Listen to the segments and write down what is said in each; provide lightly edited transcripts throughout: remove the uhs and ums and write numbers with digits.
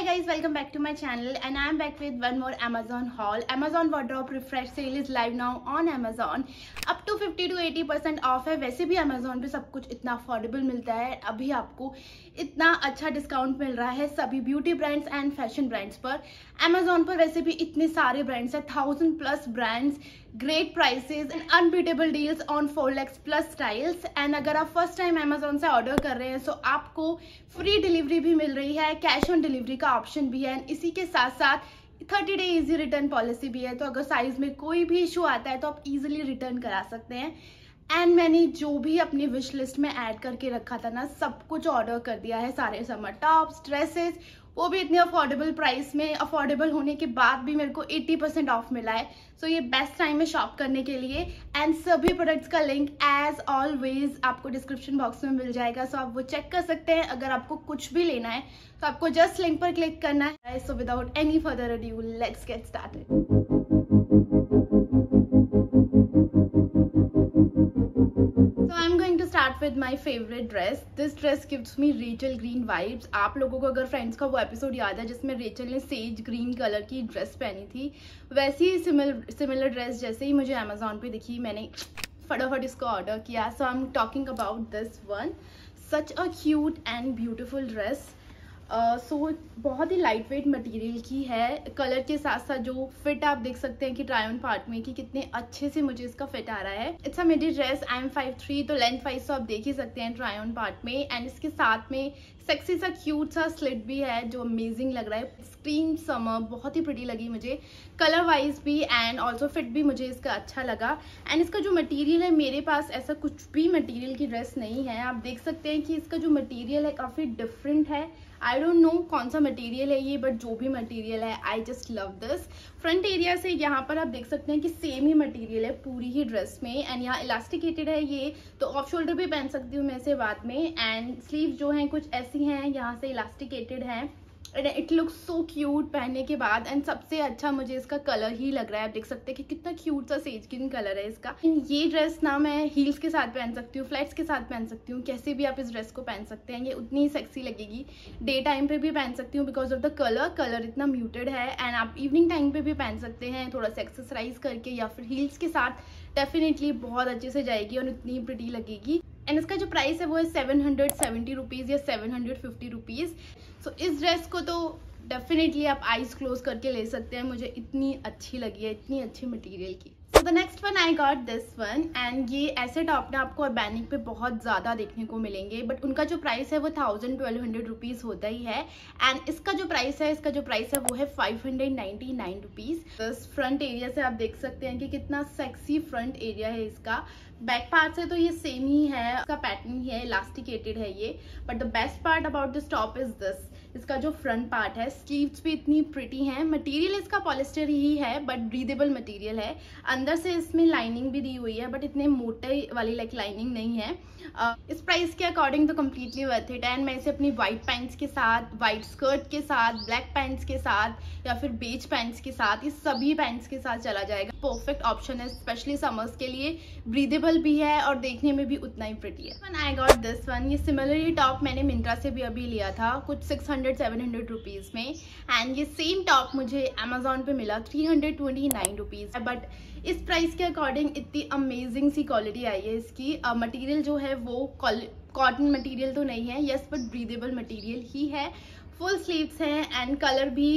Hi guys, welcome back to my channel and I am back with one more Amazon haul. Amazon wardrobe refresh sale is live now on Amazon. Up to 50 to 80% of है। वैसे भी Amazon पे सब कुछ इतना affordable मिलता है, अभी आपको इतना अच्छा डिस्काउंट मिल रहा है सभी beauty brands and fashion brands पर। Amazon पर वैसे भी इतने सारे ब्रांड्स है, 1000+ brands, great prices and unbeatable deals on 4 lakhs plus styles. And अगर आप फर्स्ट टाइम Amazon से ऑर्डर कर रहे हैं तो आपको फ्री डिलीवरी भी मिल रही है, कैश ऑन डिलीवरी का ऑप्शन भी है, इसी के साथ साथ 30 डे इजी रिटर्न पॉलिसी भी है। तो अगर साइज में कोई भी इशू आता है तो आप इजीली रिटर्न करा सकते हैं। एंड मैंने जो भी अपनी विश लिस्ट में ऐड करके रखा था ना, सब कुछ ऑर्डर कर दिया है। सारे समर टॉप्स, ड्रेसेस, वो भी इतने अफोर्डेबल प्राइस में। अफोर्डेबल होने के बाद भी मेरे को 80% ऑफ मिला है। सो ये बेस्ट टाइम है शॉप करने के लिए। एंड सभी प्रोडक्ट्स का लिंक एज ऑलवेज आपको डिस्क्रिप्शन बॉक्स में मिल जाएगा, सो आप वो चेक कर सकते हैं। अगर आपको कुछ भी लेना है तो आपको जस्ट लिंक पर क्लिक करना है। So without any further adieu, let's get started. Start with my favorite dress. This dress gives me Rachel Green vibes. आप लोगों को अगर फ्रेंड्स का वो एपिसोड याद है जिसमें रेचल ने सेज ग्रीन कलर की ड्रेस पहनी थी, वैसी ही सिमिलर ड्रेस जैसे ही मुझे अमेजोन पे दिखी, मैंने फटाफट इसको ऑर्डर किया। So I am talking about this one, such a cute and beautiful dress. सो बहुत ही लाइट वेट मटीरियल की है। कलर के साथ साथ जो फिट आप देख सकते हैं कि ट्राई ऑन पार्ट में कि कितने अच्छे से मुझे इसका फिट आ रहा है। It's a midi dress, I am 5'3", तो लेंथ वाइज तो आप देख ही सकते हैं ट्राई ऑन पार्ट में। एंड इसके साथ में सेक्सी सा क्यूट सा स्लिट भी है जो अमेजिंग लग रहा है। स्क्रीम समर बहुत ही प्रिटी लगी मुझे, कलर वाइज भी एंड ऑल्सो फिट भी मुझे इसका अच्छा लगा। एंड इसका जो मटेरियल है, मेरे पास ऐसा कुछ भी मटेरियल की ड्रेस नहीं है। आप देख सकते हैं कि इसका जो मटेरियल है काफ़ी डिफरेंट है। आई डोंट नो कौन सा मटेरियल है ये, बट जो भी मटेरियल है I just love this. Front area से यहाँ पर आप देख सकते हैं कि सेम ही मटेरियल है पूरी ही ड्रेस में। एंड यहाँ इलास्टिकेटेड है ये, तो ऑफ शोल्डर भी पहन सकती हूँ मैं इसे बाद में। एंड स्लीव जो हैं कुछ ऐसी हैं, यहाँ से इलास्टिकेटेड हैं। इट लुक्स सो क्यूट पहनने के बाद। एंड सबसे अच्छा मुझे इसका कलर ही लग रहा है। आप देख सकते हैं कि कितना क्यूट सा सेज ग्रीन कलर है इसका। ये ड्रेस ना मैं हील्स के साथ पहन सकती हूँ, फ्लैट्स के साथ पहन सकती हूँ, कैसे भी आप इस ड्रेस को पहन सकते हैं। ये उतनी ही सेक्सी लगेगी। डे टाइम पे भी पहन सकती हूँ बिकॉज ऑफ द कलर इतना म्यूटेड है। एंड आप इवनिंग टाइम पे भी पहन सकते हैं थोड़ा सा एक्सरसाइज करके, या फिर हील्स के साथ डेफिनेटली बहुत अच्छे से जाएगी और इतनी प्रिटी लगेगी। एंड इसका जो प्राइस है वो है 770 रुपीज़ या 750 रुपीज़। सो इस ड्रेस को तो डेफिनेटली आप आईज क्लोज करके ले सकते हैं। मुझे इतनी अच्छी लगी है, इतनी अच्छी मटेरियल की। So the next one I got this one. And ये ऐसे टॉप ना आपको ऑर्गेनिक पे बहुत ज़्यादा देखने को मिलेंगे, बट उनका जो प्राइस है वो 1200 रुपीज़ होता ही है। एंड इसका जो प्राइस है वो है 599 रुपीज़। इस फ्रंट एरिया से आप देख सकते हैं कि कितना सेक्सी फ्रंट एरिया है इसका। बैक पार्ट से तो ये सेम ही है, इसका पैटर्न ही है, इलास्टिकेटेड है ये। But the best part about this top is this, इसका जो फ्रंट पार्ट है, स्लीव्स भी इतनी प्रिटी हैं। मटेरियल इसका पॉलिस्टर ही है बट ब्रीदेबल मटेरियल है। अंदर से इसमें लाइनिंग भी दी हुई है, बट इतने मोटे वाली लाइनिंग नहीं है। इस प्राइस के अकॉर्डिंग तो कम्प्लीटली वर्थ इट। एंड मैं इसे अपनी वाइट पैंट्स के साथ, वाइट स्कर्ट के साथ, ब्लैक पैंट्स के साथ या फिर बेज पैंट्स के साथ, इस सभी पैंट्स के साथ चला जाएगा। परफेक्ट ऑप्शन है स्पेशली समर्स के लिए। ब्रीदेबल भी है और देखने में भी उतना ही प्रिटी है। I got this one. ये सिमिलरली टॉप मैंने मिंत्रा से भी अभी लिया था कुछ 600-700 रुपीज़ में। एंड ये सेम टॉप मुझे अमेजोन पे मिला 329 रुपीज़। बट इस प्राइस के अकॉर्डिंग इतनी अमेजिंग सी क्वालिटी आई है इसकी। मटेरियल जो है वो कॉटन मटेरियल तो नहीं है, यस, बट ब्रीदेबल मटेरियल ही है। फुल स्लीव्स हैं एंड कलर भी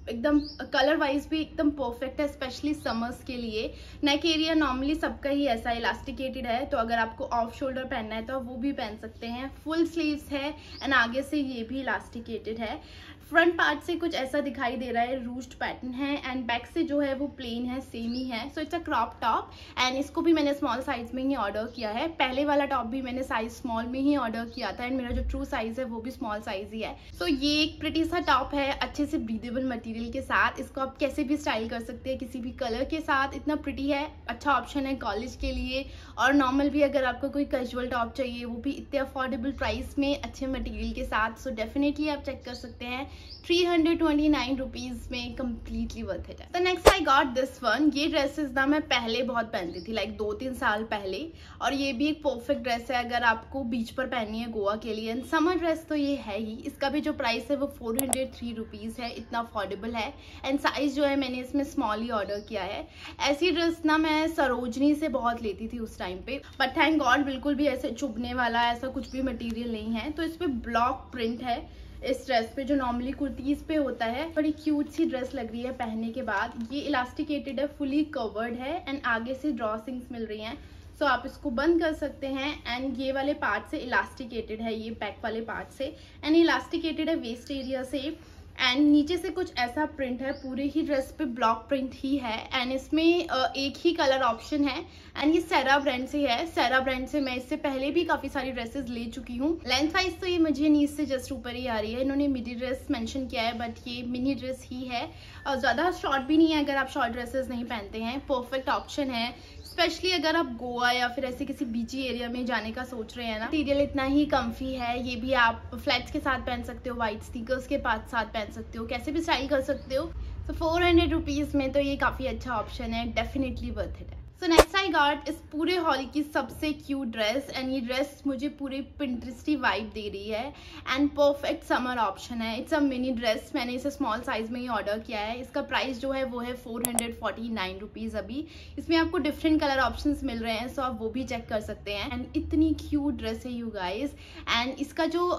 एकदम, कलर वाइज भी एकदम परफेक्ट है स्पेशली समर्स के लिए। नेक एरिया नॉर्मली सबका ही ऐसा इलास्टिकेटेड है, तो अगर आपको ऑफ शोल्डर पहनना है तो वो भी पहन सकते हैं। फुल स्लीव्स है एंड आगे से ये भी इलास्टिकेटेड है। फ्रंट पार्ट से कुछ ऐसा दिखाई दे रहा है, रूस्ड पैटर्न है। एंड बैक से जो है वो प्लेन है, सेम ही है। So it's a crop top. And इसको भी मैंने स्मॉल साइज में ही ऑर्डर किया है। पहले वाला टॉप भी मैंने साइज स्मॉल में ही ऑर्डर किया था एंड मेरा जो ट्रू साइज है वो भी स्मॉल साइज ही है। सो ये एक प्रिटी सा टॉप है, अच्छे से ब्रीदेबल मटेरियल मटेरियल के साथ। इसको आप कैसे भी स्टाइल कर सकते हैं, किसी भी कलर के साथ। इतना प्रिटी है, अच्छा ऑप्शन है कॉलेज के लिए, और नॉर्मल भी अगर आपको कोई कैजुअल टॉप चाहिए वो भी इतने अफोर्डेबल प्राइस में अच्छे मटेरियल के साथ। सो डेफिनेटली आप चेक कर सकते हैं, 329 रुपीज़ में कम्प्लीटली वर्थ इट है। तो next I got this one. ये ड्रेसेस ना मैं पहले बहुत पहनती थी, लाइक 2-3 साल पहले, और ये भी एक परफेक्ट ड्रेस है अगर आपको बीच पर पहननी है गोवा के लिए। एंड समर ड्रेस तो ये है ही। इसका भी जो प्राइस है वो 403 रुपीज़ है, इतना अफोर्डेबल है। एंड साइज जो है मैंने इसमें स्मॉल ही ऑर्डर किया है। ऐसी ड्रेस ना मैं सरोजनी से बहुत लेती थी उस टाइम पे, बट थैंक गॉड बिल्कुल भी ऐसे चुभने वाला ऐसा कुछ भी मटेरियल नहीं है। तो इस पे ब्लॉक प्रिंट है इस ड्रेस पे, जो नॉर्मली कुर्तीज पे होता है। बड़ी क्यूट सी ड्रेस लग रही है पहनने के बाद। ये इलास्टिकेटेड है, फुली कवर्ड है, एंड आगे से ड्रॉसिंग्स मिल रही हैं। सो आप इसको बंद कर सकते हैं। एंड ये वाले पार्ट से इलास्टिकेटेड है, ये बैक वाले पार्ट से, एंड इलास्टिकेटेड है वेस्ट एरिया से। एंड नीचे से कुछ ऐसा प्रिंट है, पूरे ही ड्रेस पे ब्लॉक प्रिंट ही है। एंड इसमें एक ही कलर ऑप्शन है। एंड ये सेरा ब्रांड से है। सेरा ब्रांड से मैं इससे पहले भी काफ़ी सारी ड्रेसेस ले चुकी हूँ। लेंथ वाइज तो ये मुझे नीज से जस्ट ऊपर ही आ रही है। इन्होंने मिडी ड्रेस मेंशन किया है, बट ये मिनी ड्रेस ही है, और ज़्यादा शॉर्ट भी नहीं है अगर आप शॉर्ट ड्रेसेस नहीं पहनते हैं। परफेक्ट ऑप्शन है, स्पेशली अगर आप गोवा या फिर ऐसे किसी बीची एरिया में जाने का सोच रहे हैं ना। मटीरियल इतना ही कम्फी है। ये भी आप फ्लैट्स के साथ पहन सकते हो, वाइट स्नीकर्स के साथ पहन सकते हो, कैसे भी स्टाइल कर सकते हो। तो 400 रुपीज़ में तो ये काफ़ी अच्छा ऑप्शन है, डेफिनेटली वर्थ इट है। सो नेक्स्ट आई गॉट इस पूरे हॉल की सबसे क्यूट ड्रेस। एंड ये ड्रेस मुझे पूरी पिंटरेस्टी वाइब दे रही है, एंड परफेक्ट समर ऑप्शन है। इट्स अ मिनी ड्रेस, मैंने इसे स्मॉल साइज में ही ऑर्डर किया है। इसका प्राइस जो है वो है 449 रुपीज़। अभी इसमें आपको डिफरेंट कलर ऑप्शंस मिल रहे हैं, सो आप वो भी चेक कर सकते हैं। एंड इतनी क्यूट ड्रेस है यू गाइज। एंड इसका जो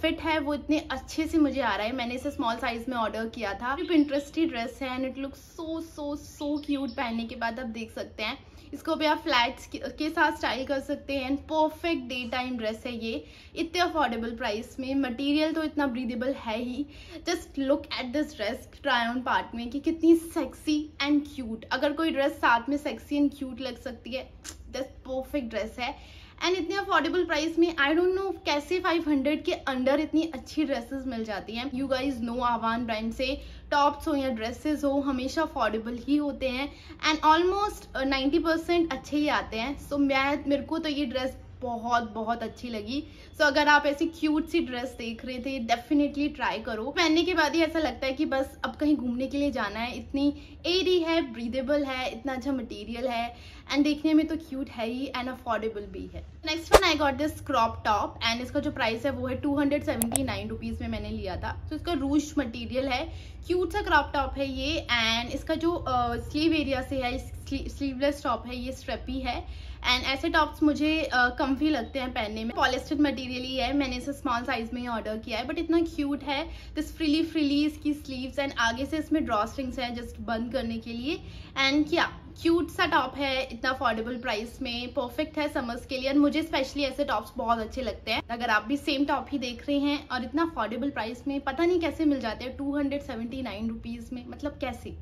फिट है वो इतने अच्छे से मुझे आ रहा है। मैंने इसे स्मॉल साइज में ऑर्डर किया था। पिंटरेस्टी ड्रेस है, and it look so so so cute. पहनने के बाद आप देख सकते हैं, इसको भी आप फ्लैट्स के साथ स्टाइल कर सकते हैं। And perfect day time dress है ये, इतने अफोर्डेबल प्राइस में। मटेरियल तो इतना ब्रीदेबल है ही। Just look at this dress try on part में कि कितनी सेक्सी एंड क्यूट। अगर कोई ड्रेस साथ में सेक्सी एंड क्यूट लग सकती है, दिस परफेक्ट ड्रेस है। एंड इतने अफोर्डेबल प्राइस में आई डोंट नो कैसे 500 के अंडर इतनी अच्छी ड्रेसेस मिल जाती हैं। यू गाइज नो आवान ब्रांड से टॉप्स हो या ड्रेसेस हो हमेशा अफोर्डेबल ही होते हैं, एंड ऑलमोस्ट 90% अच्छे ही आते हैं। सो मेरे को तो ये ड्रेस बहुत अच्छी लगी। सो अगर आप ऐसी क्यूट सी ड्रेस देख रहे थे, डेफिनेटली ट्राई करो। पहनने के बाद ही ऐसा लगता है कि बस अब कहीं घूमने के लिए जाना है। इतनी एयरी है, ब्रीदेबल है, इतना अच्छा मटेरियल है, एंड देखने में तो क्यूट है ही, एंड अफोर्डेबल भी है। Next one I got this crop top, and इसका जो प्राइस है वो है 279 रुपीज़ में मैंने लिया था। तो इसका रूश मटेरियल है, क्यूट सा क्रॉप टॉप है ये। एंड इसका जो स्लीव एरिया से है, स्लीवलेस टॉप है, ये स्ट्रेपी है। एंड ऐसे टॉप्स मुझे कम्फी लगते हैं पहनने में। पॉलिस्टर मटेरियल ही है, मैंने इसे स्मॉल साइज में ही ऑर्डर किया है, बट इतना क्यूट है। दिस फ्रीली इसकी स्लीव्स, एंड आगे से इसमें ड्रॉ स्ट्रिंग्स हैं जस्ट बंद करने के लिए। एंड क्या क्यूट सा टॉप है, इतना अफोर्डेबल प्राइस में, परफेक्ट है समर्स के लिए। और मुझे स्पेशली ऐसे टॉप्स बहुत अच्छे लगते हैं। अगर आप भी सेम टॉप ही देख रहे हैं और इतना अफोर्डेबल प्राइस में, पता नहीं कैसे मिल जाते हैं 279 रुपीज़ में, मतलब कैसे।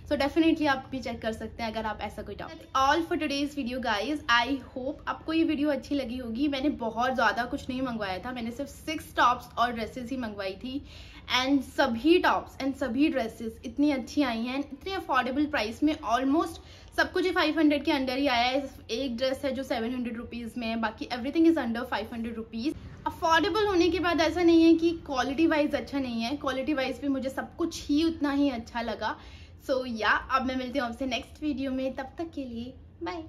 सो डेफिनेटली आप भी चेक कर सकते हैं अगर आप ऐसा कोई top. All for today's video guys. I hope आपको ये वीडियो अच्छी लगी होगी। मैंने बहुत ज़्यादा कुछ नहीं मंगवाया था, मैंने सिर्फ 6 टॉप्स और ड्रेसेस ही मंगवाई थी। एंड सभी टॉप्स एंड सभी ड्रेसेस इतनी अच्छी आई हैं, इतने अफोर्डेबल प्राइस में। ऑलमोस्ट सब कुछ 500 के अंडर ही आया है। एक ड्रेस है जो 700 रुपीज़ में है, बाकी everything is under 500 rupees. Affordable होने के बाद ऐसा नहीं है कि क्वालिटी वाइज अच्छा नहीं है, क्वालिटी वाइज भी मुझे सब कुछ ही उतना ही अच्छा लगा। सो या अब मैं मिलती हूँ आपसे नेक्स्ट वीडियो में, तब तक के लिए बाय।